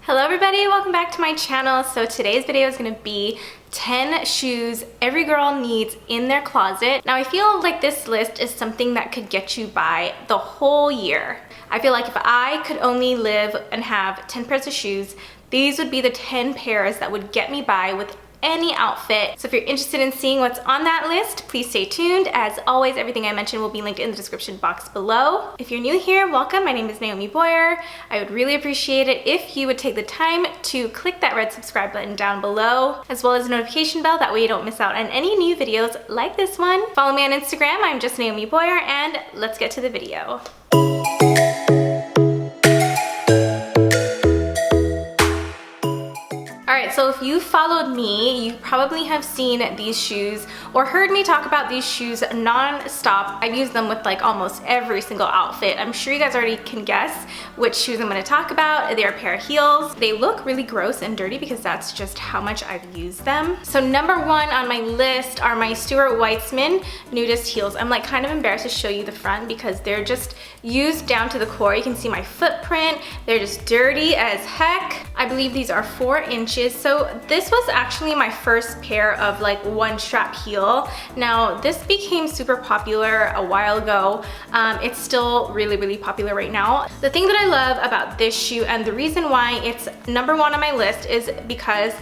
Hello everybody, welcome back to my channel. So today's video is going to be 10 shoes every girl needs in their closet. Now I feel like this list is something that could get you by the whole year. I feel like if I could only live and have 10 pairs of shoes, these would be the 10 pairs that would get me by with any outfit. So if you're interested in seeing what's on that list, please stay tuned. As always, everything I mentioned will be linked in the description box below. If you're new here, welcome. My name is Naomi Boyer. I would really appreciate it if you would take the time to click that red subscribe button down below, as well as the notification bell. That way you don't miss out on any new videos like this one. Follow me on Instagram. I'm just Naomi Boyer, and let's get to the video. So if you followed me, you probably have seen these shoes or heard me talk about these shoes non-stop. I've used them with like almost every single outfit. I'm sure you guys already can guess which shoes I'm going to talk about. They're a pair of heels. They look really gross and dirty because that's just how much I've used them. So number one on my list are my Stuart Weitzman nudist heels. I'm like kind of embarrassed to show you the front because they're just used down to the core. You can see my footprint. They're just dirty as heck. I believe these are 4 inches. So this was actually my first pair of like one strap heel. Now this became super popular a while ago. It's still really popular right now. The thing that I love about this shoe and the reason why it's number one on my list is because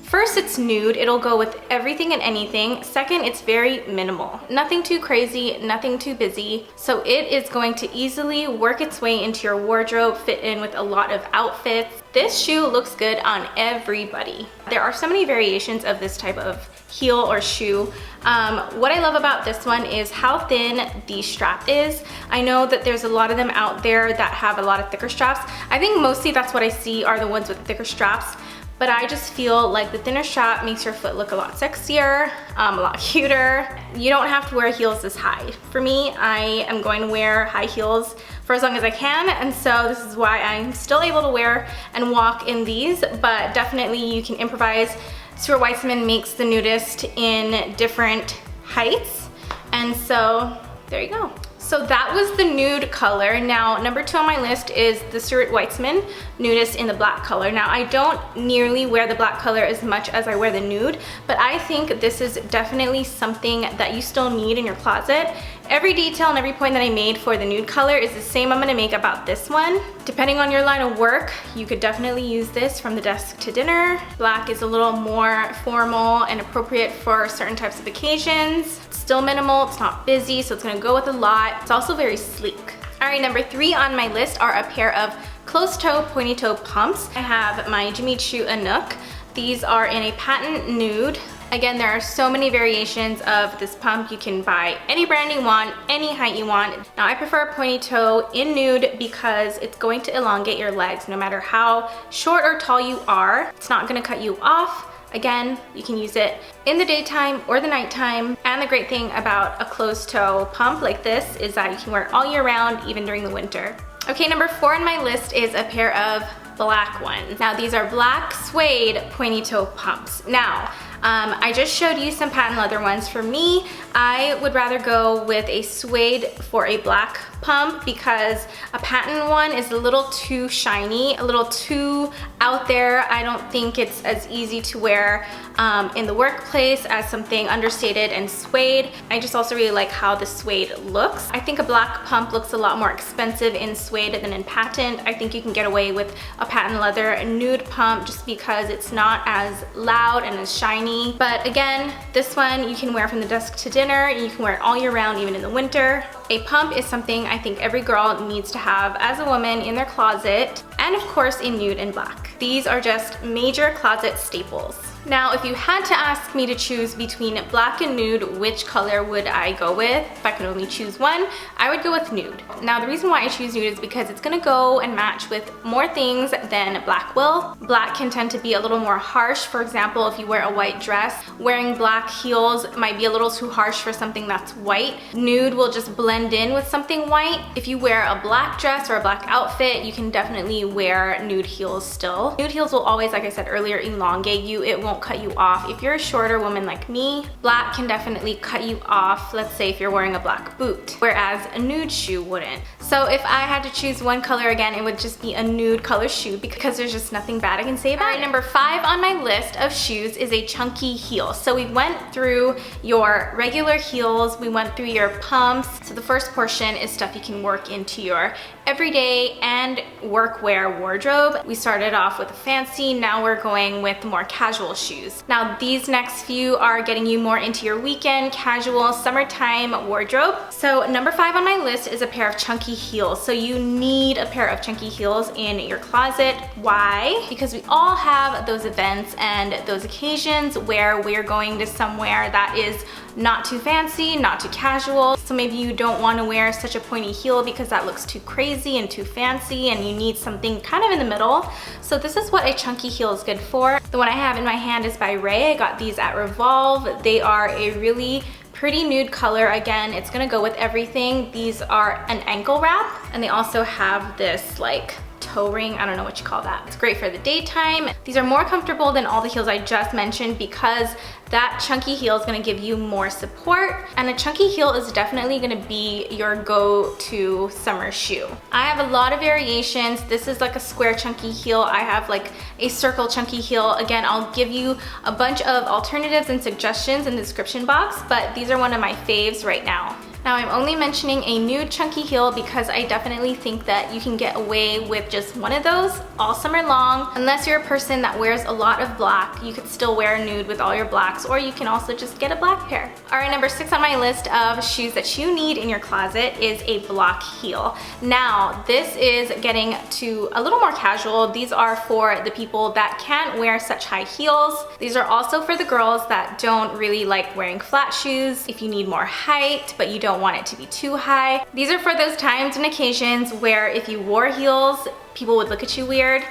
first, it's nude. It'll go with everything and anything. Second, it's very minimal. Nothing too crazy, nothing too busy. So it is going to easily work its way into your wardrobe, fit in with a lot of outfits. This shoe looks good on everybody. There are so many variations of this type of heel or shoe. What I love about this one is how thin the strap is. I know that there's a lot of them out there that have a lot of thicker straps. I think mostly that's what I see are the ones with thicker straps. But I just feel like the thinner strap makes your foot look a lot sexier, a lot cuter. You don't have to wear heels this high. For me, I am going to wear high heels for as long as I can, and so this is why I'm still able to wear and walk in these, but definitely you can improvise. Stuart Weitzman makes the nudist in different heights, and so there you go. So that was the nude color. Now, number 2 on my list is the Stuart Weitzman nudist in the black color. Now, I don't nearly wear the black color as much as I wear the nude, but I think this is definitely something that you still need in your closet. Every detail and every point that I made for the nude color is the same I'm gonna make about this one. Depending on your line of work, you could definitely use this from the desk to dinner. Black is a little more formal and appropriate for certain types of occasions. It's still minimal, it's not busy, so it's gonna go with a lot. It's also very sleek. All right, number 3 on my list are a pair of closed-toe, pointy-toe pumps. I have my Jimmy Choo Anouk. These are in a patent nude. Again, there are so many variations of this pump. You can buy any brand you want, any height you want. Now, I prefer pointy toe in nude because it's going to elongate your legs no matter how short or tall you are. It's not gonna cut you off. Again, you can use it in the daytime or the nighttime. And the great thing about a closed toe pump like this is that you can wear it all year round, even during the winter. Okay, number 4 on my list is a pair of black ones. Now, these are black suede pointy toe pumps. Now, I just showed you some patent leather ones. For me, I would rather go with a suede for a black pump because a patent one is a little too shiny, a little too out there. I don't think it's as easy to wear in the workplace as something understated and suede. I just also really like how the suede looks. I think a black pump looks a lot more expensive in suede than in patent. I think you can get away with a patent leather nude pump just because it's not as loud and as shiny. But again, this one you can wear from the desk to dinner, and you can wear it all year round, even in the winter. A pump is something I think every girl needs to have as a woman in their closet, and of course in nude and black. These are just major closet staples. Now, if you had to ask me to choose between black and nude, which color would I go with? If I could only choose one, I would go with nude. Now, the reason why I choose nude is because it's gonna go and match with more things than black will. Black can tend to be a little more harsh. For example, if you wear a white dress, wearing black heels might be a little too harsh for something that's white. Nude will just blend in with something white. If you wear a black dress or a black outfit, you can definitely wear nude heels still. Nude heels will always, like I said earlier, elongate you. It won't cut you off. If you're a shorter woman like me, black can definitely cut you off, let's say if you're wearing a black boot, whereas a nude shoe wouldn't. So if I had to choose one color again, it would just be a nude color shoe because there's just nothing bad I can say about it. Number 5 on my list of shoes is a chunky heel. So we went through your regular heels, we went through your pumps. So the first portion is stuff you can work into your everyday and workwear wardrobe. We started off with a fancy, now we're going with more casual shoes. Now these next few are getting you more into your weekend, casual, summertime wardrobe. So number 5 on my list is a pair of chunky heels. So you need a pair of chunky heels in your closet. Why? Because we all have those events and those occasions where we're going to somewhere that is not too fancy, not too casual. So maybe you don't want to wear such a pointy heel because that looks too crazy and too fancy, and you need something kind of in the middle. So this is what a chunky heel is good for. The one I have in my hand is by Ray. I got these at Revolve. They are a really pretty nude color. Again, it's gonna go with everything. These are an ankle wrap, and they also have this like toe ring, I don't know what you call that. It's great for the daytime. These are more comfortable than all the heels I just mentioned because that chunky heel is gonna give you more support, and a chunky heel is definitely gonna be your go-to summer shoe. I have a lot of variations. This is like a square chunky heel. I have like a circle chunky heel. Again, I'll give you a bunch of alternatives and suggestions in the description box, but these are one of my faves right now. Now I'm only mentioning a nude chunky heel because I definitely think that you can get away with just one of those all summer long. Unless you're a person that wears a lot of black, you could still wear a nude with all your blacks, or you can also just get a black pair. All right, number 6 on my list of shoes that you need in your closet is a block heel. Now this is getting to a little more casual. These are for the people that can't wear such high heels. These are also for the girls that don't really like wearing flat shoes. If you need more height, but you don't want it to be too high. These are for those times and occasions where if you wore heels, people would look at you weird.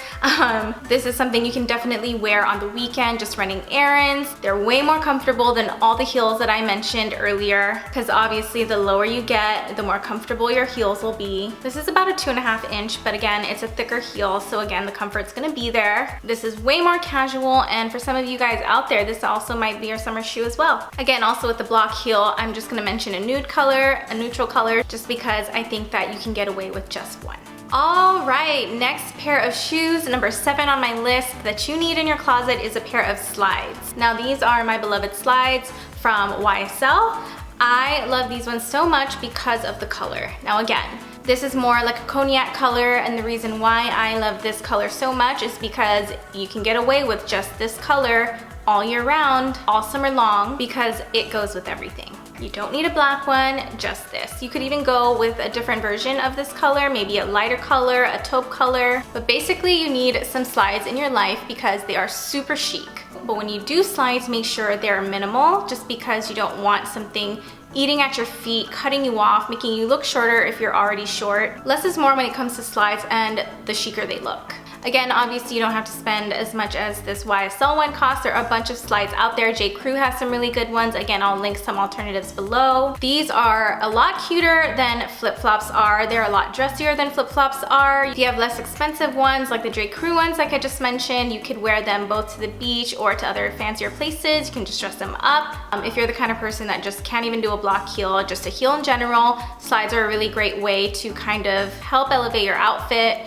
This is something you can definitely wear on the weekend, just running errands. They're way more comfortable than all the heels that I mentioned earlier, because obviously the lower you get, the more comfortable your heels will be. This is about a 2.5 inch, but again, it's a thicker heel, so again, the comfort's gonna be there. This is way more casual, and for some of you guys out there, this also might be your summer shoe as well. Again, also with the block heel, I'm just gonna mention a nude color, a neutral color, just because I think that you can get away with just one. All right, next pair of shoes, number 7 on my list that you need in your closet is a pair of slides. Now these are my beloved slides from YSL. I love these ones so much because of the color. Now again, this is more like a cognac color, and the reason why I love this color so much is because you can get away with just this color all year round, all summer long, because it goes with everything. You don't need a black one, just this. You could even go with a different version of this color, maybe a lighter color, a taupe color, but basically you need some slides in your life because they are super chic. But when you do slides, make sure they're minimal, just because you don't want something eating at your feet, cutting you off, making you look shorter if you're already short. Less is more when it comes to slides, and the chicer they look. Again, obviously you don't have to spend as much as this YSL one costs. There are a bunch of slides out there. J. Crew has some really good ones. Again, I'll link some alternatives below. These are a lot cuter than flip-flops are. They're a lot dressier than flip-flops are. If you have less expensive ones, like the J. Crew ones like I just mentioned, you could wear them both to the beach or to other fancier places. You can just dress them up. If you're the kind of person that just can't even do a block heel, just a heel in general, slides are a really great way to kind of help elevate your outfit.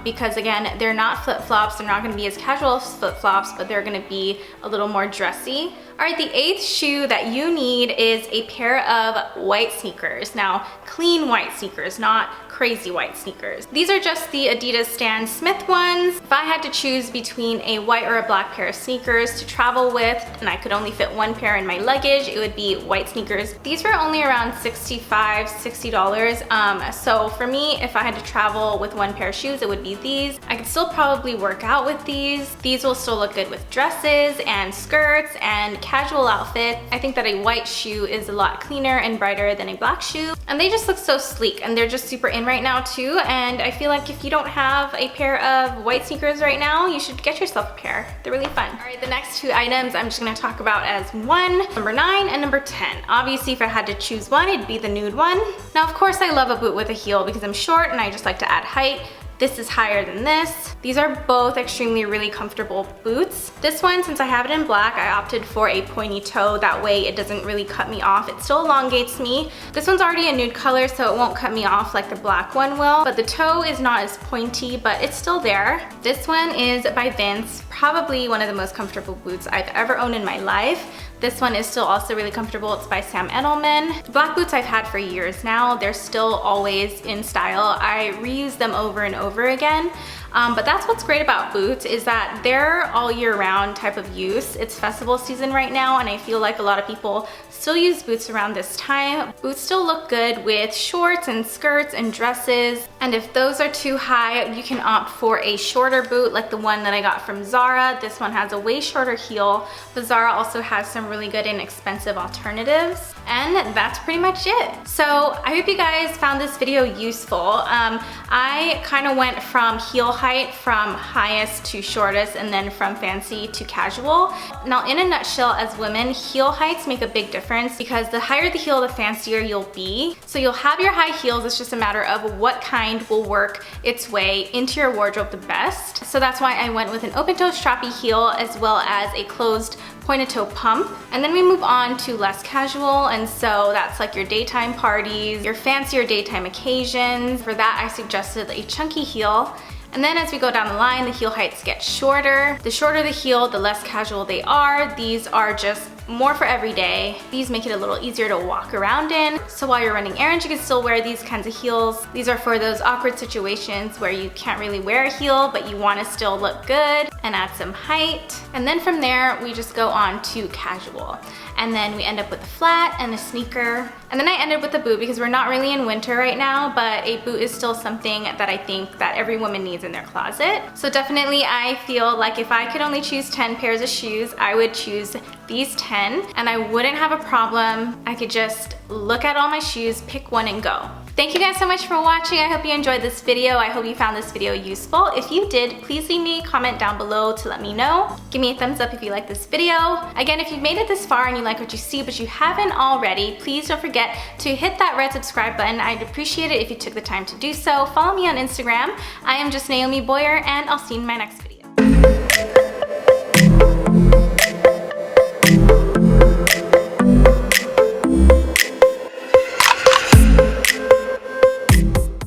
Because again, they're not flip-flops, they're not gonna be as casual as flip-flops, but they're gonna be a little more dressy. All right, the 8th shoe that you need is a pair of white sneakers. Now, clean white sneakers, not crazy white sneakers. These are just the Adidas Stan Smith ones. If I had to choose between a white or a black pair of sneakers to travel with, and I could only fit one pair in my luggage, it would be white sneakers. These were only around $65, $60. So for me, if I had to travel with one pair of shoes, it would be these. I could still probably work out with these. These will still look good with dresses and skirts and casual outfits. I think that a white shoe is a lot cleaner and brighter than a black shoe. And they just look so sleek, and they're just super in right now too. And I feel like if you don't have a pair of white sneakers right now, you should get yourself a pair. They're really fun. All right, the next 2 items I'm just gonna talk about as one, number 9 and number 10. Obviously, if I had to choose one, it'd be the nude one. Now, of course, I love a boot with a heel because I'm short and I just like to add height. This is higher than this. These are both extremely really comfortable boots. This one, since I have it in black, I opted for a pointy toe. That way it doesn't really cut me off. It still elongates me. This one's already a nude color, so it won't cut me off like the black one will. But the toe is not as pointy, but it's still there. This one is by Vince. Probably one of the most comfortable boots I've ever owned in my life. This one is still also really comfortable. It's by Sam Edelman. The black boots I've had for years now. They're still always in style. I reuse them over and over again. But that's what's great about boots, is that they're all year round type of use. It's festival season right now, and I feel like a lot of people still use boots around this time. Boots still look good with shorts and skirts and dresses. And if those are too high, you can opt for a shorter boot like the one that I got from Zara. This one has a way shorter heel, but Zara also has some really good and expensive alternatives. And that's pretty much it. So I hope you guys found this video useful. I kind of went from heel height, from highest to shortest, and then from fancy to casual. Now, in a nutshell, as women, heel heights make a big difference because the higher the heel, the fancier you'll be. So you'll have your high heels. It's just a matter of what kind will work its way into your wardrobe the best. So that's why I went with an open-toe strappy heel as well as a closed pointed toe pump. And then we move on to less casual, and so that's like your daytime parties, your fancier daytime occasions. For that, I suggested a chunky heel. And then as we go down the line, the heel heights get shorter. The shorter the heel, the less casual they are. These are just more for every day. These make it a little easier to walk around in. So while you're running errands, you can still wear these kinds of heels. These are for those awkward situations where you can't really wear a heel, but you want to still look good and add some height. And then from there, we just go on to casual. And then we end up with a flat and a sneaker. And then I ended with a boot because we're not really in winter right now, but a boot is still something that I think that every woman needs in their closet. So definitely I feel like if I could only choose 10 pairs of shoes, I would choose these 10 and I wouldn't have a problem. I could just look at all my shoes, pick one and go. Thank you guys so much for watching. I hope you enjoyed this video. I hope you found this video useful. If you did, please leave me a comment down below to let me know. Give me a thumbs up if you like this video. Again, if you've made it this far and you like what you see but you haven't already, please don't forget to hit that red subscribe button. I'd appreciate it if you took the time to do so. Follow me on Instagram. I am just Naomi Boyer, and I'll see you in my next video.